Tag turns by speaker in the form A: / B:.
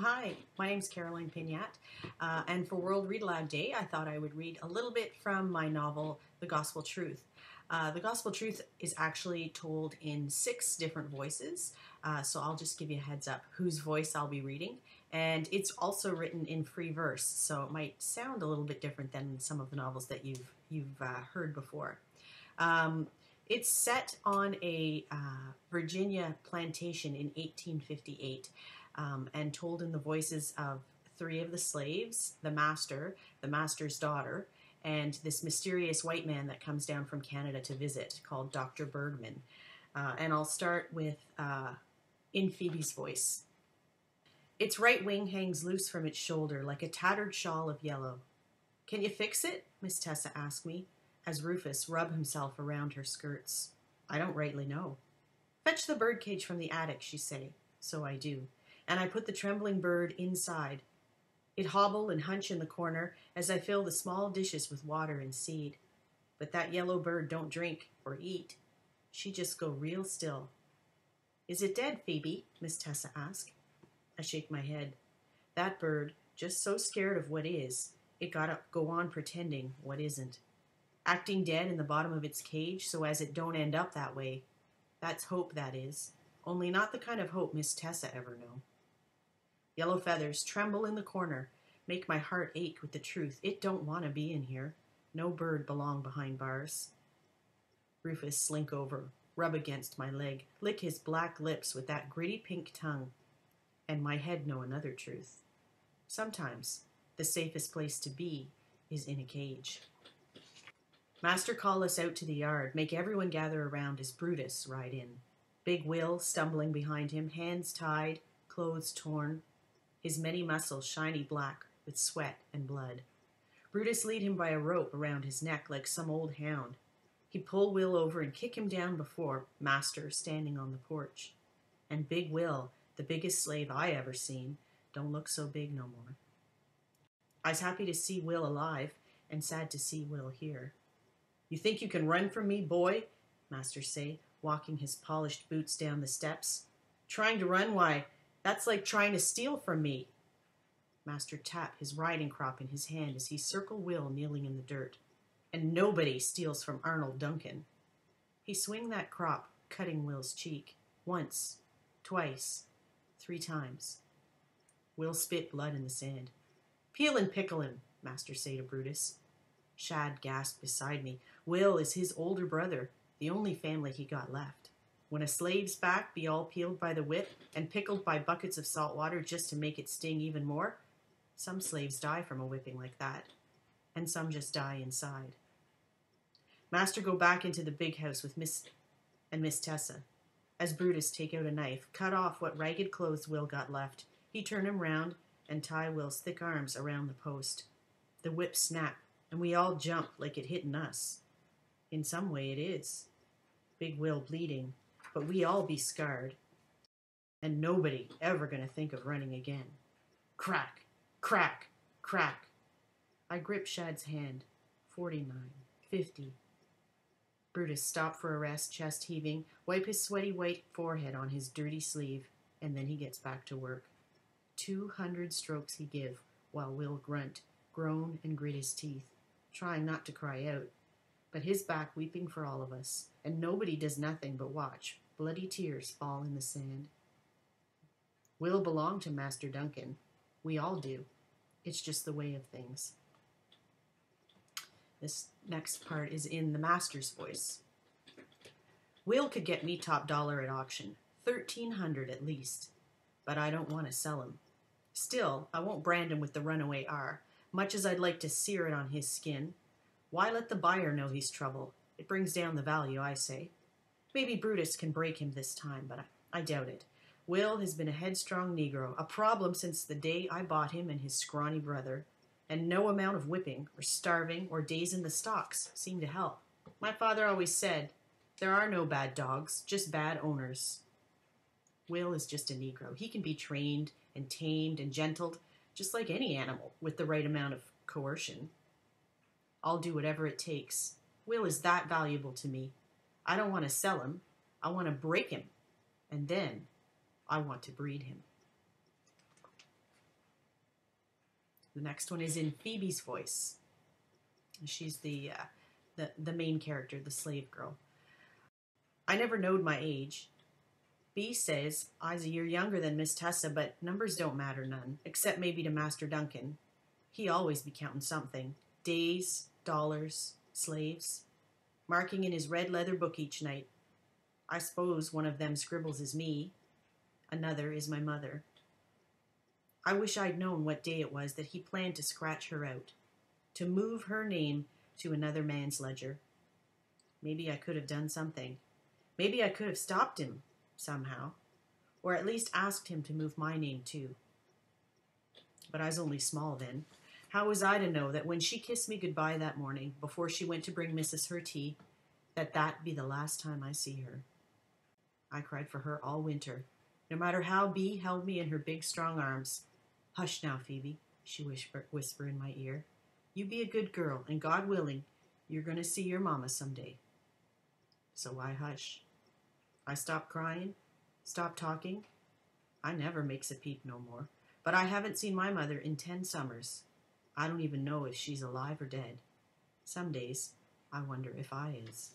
A: Hi, my name's Caroline Pignat, and for World Read Aloud Day, I thought I would read a little bit from my novel, The Gospel Truth. The Gospel Truth is actually told in 6 different voices, so I'll just give you a heads up whose voice I'll be reading. And it's also written in free verse, so it might sound a little bit different than some of the novels that you've heard before. Um, it's set on a Virginia plantation in 1858 and told in the voices of 3 of the slaves, the master, the master's daughter, and this mysterious white man that comes down from Canada to visit called Dr. Bergman. And I'll start with in Phoebe's voice. Its right wing hangs loose from its shoulder like a tattered shawl of yellow. Can you fix it? Miss Tessa asked me, as Rufus rubbed himself around her skirts. I don't rightly know. Fetch the birdcage from the attic, she say. So I do, and I put the trembling bird inside. It hobble and hunch in the corner as I fill the small dishes with water and seed. But that yellow bird don't drink or eat. She just go real still. Is it dead, Phoebe? Miss Tessa asked. I shake my head. That bird, just so scared of what is, it gotta go on pretending what isn't. Acting dead in the bottom of its cage so as it don't end up that way. That's hope, that is. Only not the kind of hope Miss Tessa ever know. Yellow feathers tremble in the corner, make my heart ache with the truth. It don't want to be in here. No bird belong behind bars. Rufus slink over, rub against my leg, lick his black lips with that gritty pink tongue. And my head know another truth. Sometimes the safest place to be is in a cage. Master call us out to the yard, make everyone gather around as Brutus ride in. Big Will stumbling behind him, hands tied, clothes torn, his many muscles shiny black with sweat and blood. Brutus lead him by a rope around his neck like some old hound. He pull Will over and kick him down before Master standing on the porch. And Big Will, the biggest slave I ever seen, don't look so big no more. I's happy to see Will alive and sad to see Will here. You think you can run from me, boy? Master say, walking his polished boots down the steps. Trying to run? Why, that's like trying to steal from me. Master tap his riding crop in his hand as he circle Will kneeling in the dirt. And nobody steals from Arnold Duncan. He swing that crop, cutting Will's cheek. Once, twice, 3 times. Will spit blood in the sand. Peel and pickle him, Master say to Brutus. Shad gasped beside me. Will is his older brother, the only family he got left. When a slave's back be all peeled by the whip and pickled by buckets of salt water just to make it sting even more, some slaves die from a whipping like that, and some just die inside. Master go back into the big house with Miss Tessa. As Brutus take out a knife, cut off what ragged clothes Will got left, he turn him round and tie Will's thick arms around the post. The whip snap, and we all jump like it hittin' us. In some way it is. Big Will bleeding, but we all be scarred. And nobody ever gonna think of running again. Crack, crack, crack. I grip Shad's hand. 49, 50. Brutus stop for a rest, chest heaving, wipe his sweaty white forehead on his dirty sleeve, and then he gets back to work. 200 strokes he give, while Will grunt, groan, and grit his teeth, trying not to cry out, but his back weeping for all of us, and nobody does nothing but watch bloody tears fall in the sand. Will belonged to Master Duncan. We all do. It's just the way of things. This next part is in the Master's voice. Will could get me top dollar at auction, 1,300 at least, but I don't want to sell him. Still, I won't brand him with the runaway R, much as I'd like to sear it on his skin. Why let the buyer know he's trouble? It brings down the value, I say. Maybe Brutus can break him this time, but I doubt it. Will has been a headstrong Negro, a problem since the day I bought him and his scrawny brother, and no amount of whipping or starving or days in the stocks seem to help. My father always said, there are no bad dogs, just bad owners. Will is just a Negro. He can be trained and tamed and gentled, just like any animal, with the right amount of coercion. I'll do whatever it takes. Will is that valuable to me. I don't want to sell him. I want to break him. And then I want to breed him. The next one is in Phoebe's voice. She's the main character, the slave girl. I never knowed my age. B says I's a year younger than Miss Tessa, but numbers don't matter none, except maybe to Master Duncan. He always be counting something. Days, dollars, slaves. Marking in his red leather book each night. I suppose one of them scribbles is me. Another is my mother. I wish I'd known what day it was that he planned to scratch her out, to move her name to another man's ledger. Maybe I could have done something. Maybe I could have stopped him somehow, or at least asked him to move my name too. But I was only small then. How was I to know that when she kissed me goodbye that morning, before she went to bring Mrs. her tea, that'd be the last time I see her? I cried for her all winter, no matter how Bee held me in her big strong arms. Hush now, Phoebe, she whispered in my ear. You be a good girl, and God willing, you're going to see your mama someday. So why hush? I stopped crying, stopped talking. I never makes a peep no more. But I haven't seen my mother in 10 summers. I don't even know if she's alive or dead. Some days, I wonder if I is.